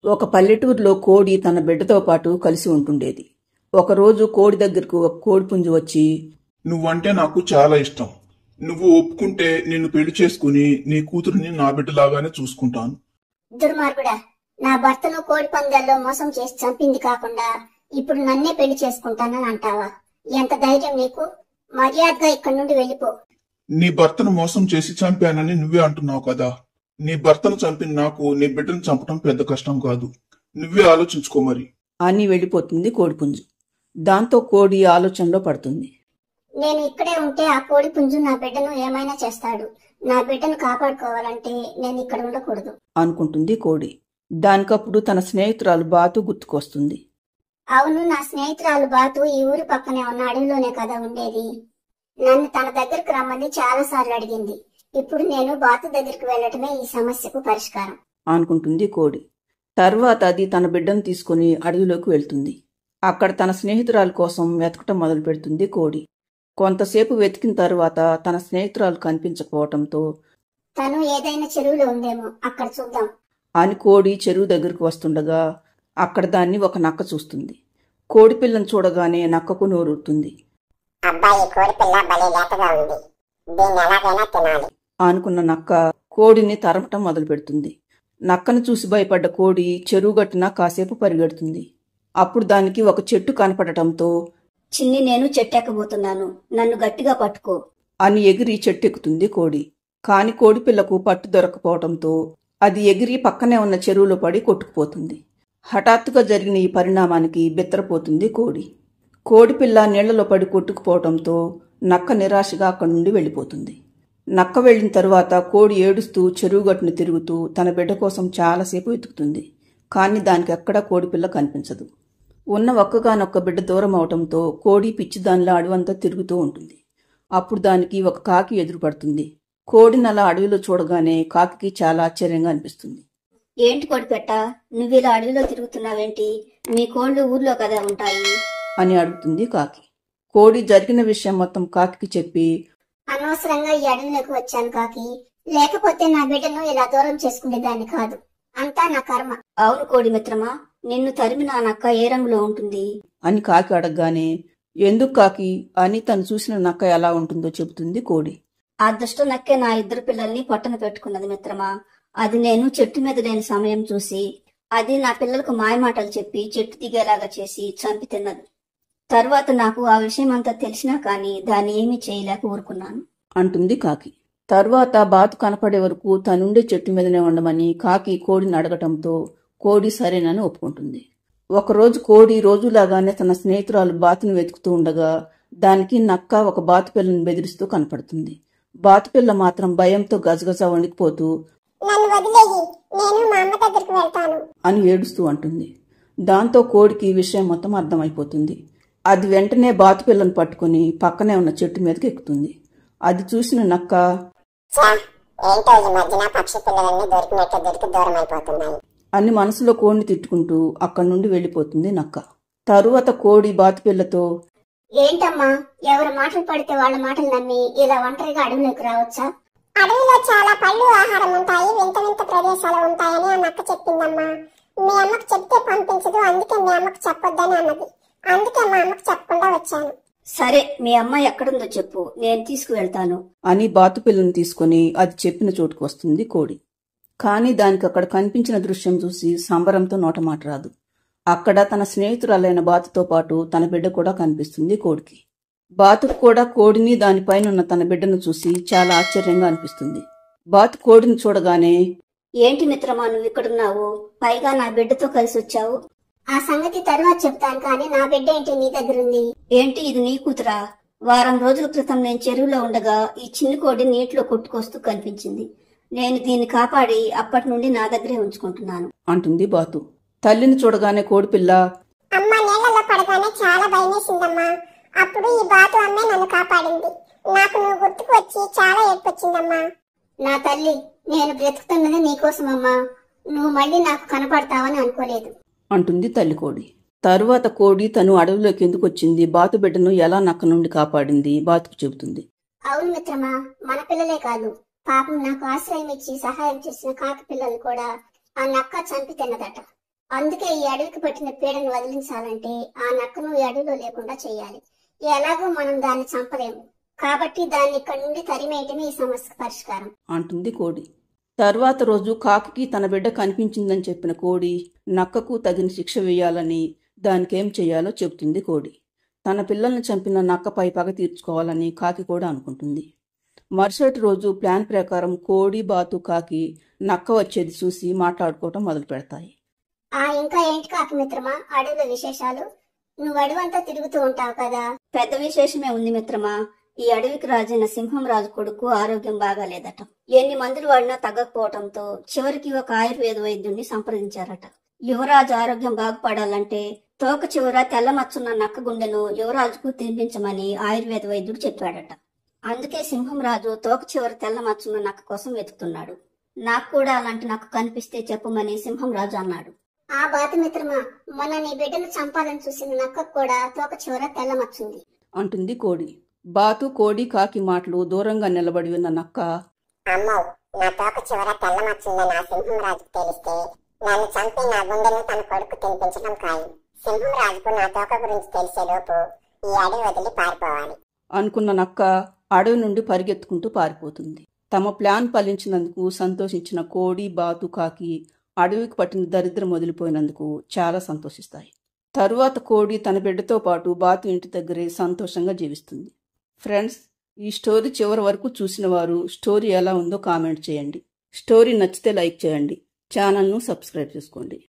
ఒక పల్లెటూరులో కోడి తన బిడ్డతో పాటు కలిసి ఉంటుండేది. ఒకరోజు కోడి దగ్గరకు ఒక కోడిపుంజు వచ్చి, నువ్వంటే నాకు చాలా ఇష్టం. నువ్వు ఒప్పుకుంటే నిన్ను పెళ్లి చేసుకుని నీ కూతురిని నా బిడ్డలాగానే చూసుకుంటాను. దుర్మార్గుడా, నా భర్తను కోడి పందాల్లో మోసం చేసి చంపింది కాకుండా ఇప్పుడు నన్నే పెళ్లి చేసుకుంటానని అంటావా? ఎంత ధైర్యం నీకు? మర్యాదగా ఇక్కడి నుండి వెళ్ళిపో. నీ భర్తను మోసం చేసి చంపానని నువ్వే అంటున్నావు కదా. నీ భర్తను చంపిన నాకు నీ బిడ్డను చంపడం పెద్ద కష్టం కాదు. నువ్వే ఆలోచించుకో మరి అని వెళ్ళిపోతుంది కోడిపుంజు. దాంతో కోడి ఆలోచనలో పడుతుంది. నేను ఇక్కడే ఉంటే ఆ కోడి పుంజు నా బిడ్డను ఏమైనా చేస్తాడు. నా బిడ్డను కాపాడుకోవాలంటే నేను ఇక్కడ ఉండకూడదు అనుకుంటుంది కోడి. దానికప్పుడు తన స్నేహితురాలు బాతు గుర్తుకొస్తుంది. అవును, నా స్నేహితురాలు బాతు ఈ ఊరి పక్కనే ఉన్న అడవిలోనే కదా ఉండేది. నన్ను తన దగ్గరకు రమ్మని చాలా సార్లు అడిగింది. ఇప్పుడు నేను బాతు దగ్గరికి వెళ్లటమే ఈ సమస్యకు పరిష్కారం అనుకుంటుంది కోడి. తర్వాత అది తన బిడ్డను తీసుకుని అడవిలోకి వెళ్తుంది. అక్కడ తన స్నేహితురాలు కోసం వెతకటం మొదలు పెడుతుంది కోడి. కొంతసేపు వెతికిన తర్వాత తన స్నేహితురాలు కనిపించకపోవటంతో, తను ఏదైనా చెరువులో ఉందేమో, అక్కడ చూద్దాం అని కోడి చెరువు దగ్గరకు వస్తుండగా అక్కడ దాన్ని ఒక నక్క చూస్తుంది. కోడి పిల్లను చూడగానే నక్కకు నోరూరుతుంది. అబ్బాయి, కోడి పిల్ల భలే లేతగా ఉంది, దీన్ని ఎలాగైనా తినాలి అనుకున్న నక్క కోడిని తరమటం మొదలు పెడుతుంది. నక్కను చూసి భయపడ్డ కోడి చెరువు గట్టున కాసేపు పరిగెడుతుంది. అప్పుడు దానికి ఒక చెట్టు కనపడటంతో, చిన్ని, నేను చెట్టెక్కబోతున్నాను, నన్ను గట్టిగా పట్టుకో అని ఎగిరి చెట్టెక్కుతుంది కోడి. కాని కోడిపిల్లకు పట్టు దొరకపోవటంతో అది ఎగిరి పక్కనే ఉన్న చెరువులో పడి కొట్టుకుపోతుంది. హఠాత్తుగా జరిగిన ఈ పరిణామానికి బిత్తరపోతుంది కోడి. కోడిపిల్ల నీళ్లలో పడి కొట్టుకుపోవటంతో నక్క నిరాశగా అక్కడి నుండి వెళ్ళిపోతుంది. నక్క వెళ్లిన తరువాత కోడి ఏడుస్తూ చెరువు గట్టును తిరుగుతూ తన బిడ్డ కోసం చాలాసేపు వెతుకుతుంది. కానీ దానికి ఎక్కడా కోడిపిల్ల కనిపించదు. ఉన్న ఒక్కగానొక్క బిడ్డ దూరం అవటంతో కోడి పిచ్చిదానిలా అడవంతా తిరుగుతూ ఉంటుంది. అప్పుడు దానికి ఒక కాకి ఎదురుపడుతుంది. కోడిని అలా అడవిలో చూడగానే కాకికి చాలా ఆశ్చర్యంగా అనిపిస్తుంది. ఏంటి కోడిపెట్ట, నువ్విలా అడవిలో తిరుగుతున్నావేంటి? మీ కోళ్లు ఊర్లో కదా ఉంటాయి అని అడుగుతుంది కాకి. కోడి జరిగిన విషయం మొత్తం కాకికి చెప్పి, అనవసరంగా ఈ అడవిలోకి వచ్చాను కాకి, లేకపోతే నా బిడ్డను ఇలా దూరం చేసుకునేదాన్ని కాదు. అంతా నా కర్మ. అవును కోడి మిత్రమా, నిన్ను తరిమిన నక్క ఏ రంగులో ఉంటుంది అని కాకి అడగగానే, ఎందుకు కాకి అని తను చూసిన నక్క ఎలా ఉంటుందో చెబుతుంది కోడి. ఆ దుష్ట నక్కే నా ఇద్దరు పిల్లల్ని పొట్టన పెట్టుకున్నది మిత్రమా. అది నేను చెట్టు మీద లేని సమయం చూసి అది నా పిల్లలకు మాయమాటలు చెప్పి చెట్టు దిగేలాగా చేసి చంపి తిన్నది. తర్వాత నాకు ఆ విషయం అంతా తెలిసినా కానీ దాన్ని ఏమీ చేయలేక ఊరుకున్నాను అంటుంది కాకి. తర్వాత బాతు కనపడే వరకు తనుండే చెట్టు మీదనే ఉండమని కాకి కోడిని అడగటంతో కోడి సరేనని ఒప్పుకుంటుంది. ఒకరోజు కోడి రోజులాగానే తన స్నేహితురాలు బాతును వెతుకుతూ ఉండగా దానికి నక్క ఒక బాతు పిల్లను బెదిరిస్తూ కనపడుతుంది. బాతుపిల్ల మాత్రం భయంతో గజగజ వణికిపోతూ, నన్ను వదిలేయి, నేను మా అమ్మ దగ్గరికి వెళ్తాను అని ఏడుస్తూ అంటుంది. దాంతో కోడికి ఈ విషయం మొత్తం అర్థమైపోతుంది. అది వెంటనే బాతుపిల్లను పట్టుకుని పక్కనే ఉన్న చెట్టు మీదకి ఎక్కుతుంది. అది చూసిన నక్క, ఏంటో ఈ మధ్యన పక్షి పిల్లలన్నీ దొరికి దూరం అయిపోతున్నాయి అని మనసులో కోడిని తిట్టుకుంటూ అక్కడి నుండి వెళ్లిపోతుంది నక్క. తరువాత కోడి బాతుపిల్లతో, ఏంటమ్మా, ఎవరి మాటలు పడితే వాళ్ళ మాటలు నమ్మి ఇలా ఒంటరిగా అడవిలోకి రావచ్చా? అడవిలో చాలా పళ్ళు ఆహారం ఉంటాయి, వింత వింత ప్రదేశాలు ఉంటాయని ఆ నక్క చెప్పిందమ్మా. మీ అమ్మకు చెప్తే పంపించదు, అందుకే మీ అమ్మకు చెప్పొద్దని అన్నది. అందుకే మా అమ్మకు చెప్పకుండా వచ్చాను. సరే, మీ అమ్మ ఎక్కడుందో చెప్పు, నేను తీసుకువెళ్తాను అని బాతుపిల్లను తీసుకుని అది చెప్పిన చోటుకు వస్తుంది కోడి. కానీ దానికి అక్కడ కనిపించిన దృశ్యం చూసి సంబరంతో నోటమాట రాదు. అక్కడ తన స్నేహితురాలైన బాతుతో పాటు తన బిడ్డ కూడా కనిపిస్తుంది కోడికి. బాతుకు కూడా కోడిని దానిపైనున్న తన బిడ్డను చూసి చాలా ఆశ్చర్యంగా అనిపిస్తుంది. బాతు కోడిని చూడగానే, ఏంటి మిత్రమా, నువ్వు ఇక్కడున్నావు, పైగా నా బిడ్డతో కలిసి వచ్చావు? ఆ సంగతి తర్వాత చెప్తాను, కానీ నా బిడ్డ ఏంటి నీ దగ్గరుంది? ఏంటి, ఇది నీ కూతురా? వారం రోజుల క్రితం నేను చెరువులో ఉండగా ఈ చిన్న కోడి నీటిలో కొట్టుకొస్తూ కనిపించింది. నేను దీన్ని కాపాడి అప్పటి నుండి నా దగ్గరే ఉంచుకుంటున్నాను అంటుంది బాతు. తల్లిని చూడగానే కోడిపిల్ల, అమ్మ, నీళ్లలో పడగానే చాలా భయమేసిందమ్మా. అప్పుడు ఈ బాతు అమ్మే నన్ను కాపాడింది. నాకు నువ్వు గుర్తుకు వచ్చి చాలా ఏడ్పొచ్చిందమ్మా. నా తల్లి, నేను బ్రతుకుతున్నది నీకోసమమ్మా. నువ్వు మళ్ళీ నాకు కనపడతావని అనుకోలేదు అంటుంది తల్లి కోడి. తరువాత కోడి తను అడవిలోకి ఎందుకు వచ్చింది, బాతు బిడ్డను ఎలా నక్క నుండి కాపాడింది బాతుకు చెబుతుంది. అవును మిత్రమా, మన పిల్లలే కాదు, పాపం నాకు ఆశ్రయం ఇచ్చి సహాయం చేసిన కాకి పిల్లలు కూడా ఆ నక్క చంపి తిన్నదట. అందుకే ఈ అడవికి పట్టిన పీడను వదిలించాలంటే ఆ నక్కను ఈ అడవిలో లేకుండా చేయాలి. ఎలాగో మనం దాన్ని చంపలేము కాబట్టి దాన్ని ఇక్కడి నుండి తరిమేయటమే ఈ సమస్యకు పరిష్కారం అంటుంది కోడి. తర్వాత రోజు కాకికి తన బిడ్డ కనిపించిందని చెప్పిన కోడి నక్కకు తగిన శిక్ష వేయాలని, దానికేం చేయాలో చెబుతుంది కోడి. తన పిల్లల్ని చంపిన నక్కపై పగ తీర్చుకోవాలని కాకి కూడా అనుకుంటుంది. మరుసటి రోజు ప్లాన్ ప్రకారం కోడి, బాతు, కాకి నక్క వచ్చేది చూసి మాట్లాడుకోవటం మొదలు పెడతాయి. ఇంకా ఏంటి కాకి మిత్రమా అడవిలో విశేషాలు? నువ్వు అడవంతా తిరుగుతూ ఉంటావు కదా. పెద్ద విశేషమే ఉంది మిత్రమా. ఈ అడవికి రాజైన సింహం రాజు కొడుకు ఆరోగ్యం బాగాలేదట. ఎన్ని మందులు వాడినా తగ్గకపోవటంతో చివరికి ఒక ఆయుర్వేద వైద్యుడిని సంప్రదించారట. యువరాజు ఆరోగ్యం బాగుపడాలంటే తోక చివర తెల్లమచ్చున్న నక్క గుండెను యువరాజుకు తినిపించమని ఆయుర్వేద వైద్యుడు చెప్పాడట. అందుకే సింహం రాజు తోక చివర తెల్లమచ్చున్న నక్క కోసం వెతుకుతున్నాడు. నాకు కూడా అలాంటి నక్క కనిపిస్తే చెప్పమని సింహం రాజు అన్నాడు. ఆ బాతు మిత్రమా, మొన్న నీ బిడ్డను చంపాలని చూసిన నక్కకు కూడా తోక చివర తెల్లమచ్చుంది అంటుంది కోడి. బాతు, కోడి, కాకి మాటలు దూరంగా నిలబడి ఉన్న నక్క, అమ్మో, నా తోక చివర తెల్లమచ్చిందని ఆ సింహం రాజుకు తెలిస్తే నన్ను చంపి నా గుండెను తన కొడుకు తినిపించడం ఖాయం. సింహం రాజుకు నా తోక గురించి తెలిసేలోపు ఈ అడవి వదిలి పారిపోవాలి అనుకున్న నక్క అడవి నుండి పరిగెత్తుకుంటూ పారిపోతుంది. తమ ప్లాన్ ఫలించినందుకు సంతోషించిన కోడి, బాతు, కాకి అడవికి పట్టిన దరిద్రం వదిలిపోయినందుకు చాలా సంతోషిస్తాయి. తరువాత కోడి తన బిడ్డతో పాటు బాతు ఇంటి దగ్గరే సంతోషంగా జీవిస్తుంది. ఫ్రెండ్స్, ఈ స్టోరీ చివరి వరకు చూసిన వారు స్టోరీ ఎలా ఉందో కామెంట్ చేయండి. స్టోరీ నచ్చితే లైక్ చేయండి. ఛానల్ను సబ్స్క్రైబ్ చేసుకోండి.